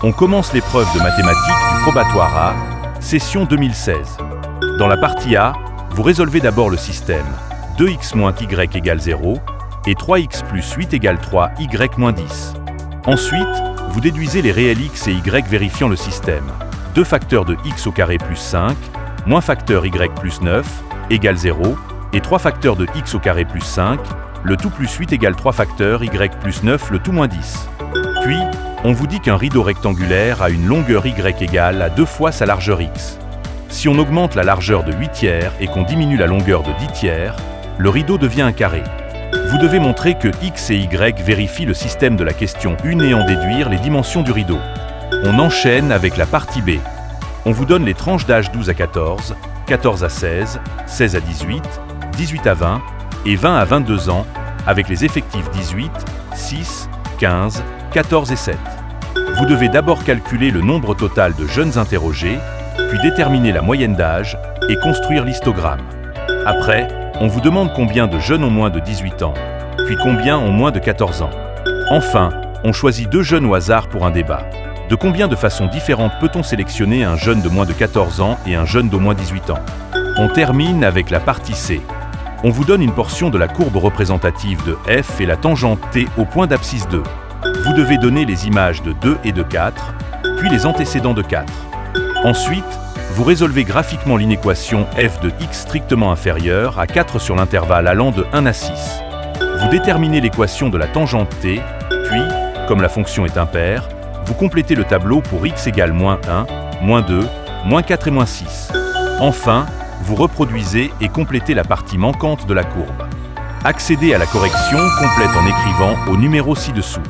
On commence l'épreuve de mathématiques du probatoire A, session 2016. Dans la partie A, vous résolvez d'abord le système 2x moins y égale 0 et 3x plus 8 égale 3 y moins 10. Ensuite, vous déduisez les réels x et y vérifiant le système 2 facteurs de x au carré plus 5, moins facteur y plus 9, égale 0, et 3 facteurs de x au carré plus 5, le tout plus 8 égale 3 facteurs y plus 9, le tout moins 10. Puis, on vous dit qu'un rideau rectangulaire a une longueur y égale à 2 fois sa largeur x. Si on augmente la largeur de 8 tiers et qu'on diminue la longueur de 10 tiers, le rideau devient un carré. Vous devez montrer que x et y vérifient le système de la question 1 et en déduire les dimensions du rideau. On enchaîne avec la partie B. On vous donne les tranches d'âge 12 à 14, 14 à 16, 16 à 18, 18 à 20 et 20 à 22 ans, avec les effectifs 18, 6, 15, 14 et 7. Vous devez d'abord calculer le nombre total de jeunes interrogés, puis déterminer la moyenne d'âge et construire l'histogramme. Après, on vous demande combien de jeunes ont moins de 18 ans, puis combien ont moins de 14 ans. Enfin, on choisit 2 jeunes au hasard pour un débat. De combien de façons différentes peut-on sélectionner un jeune de moins de 14 ans et un jeune d'au moins 18 ans? On termine avec la partie C. On vous donne une portion de la courbe représentative de f et la tangente t au point d'abscisse 2. Vous devez donner les images de 2 et de 4, puis les antécédents de 4. Ensuite, vous résolvez graphiquement l'inéquation f de x strictement inférieure à 4 sur l'intervalle allant de 1 à 6. Vous déterminez l'équation de la tangente t, puis, comme la fonction est impaire, vous complétez le tableau pour x égale moins 1, moins 2, moins 4 et moins 6. Enfin, vous reproduisez et complétez la partie manquante de la courbe. Accédez à la correction complète en écrivant au numéro ci-dessous.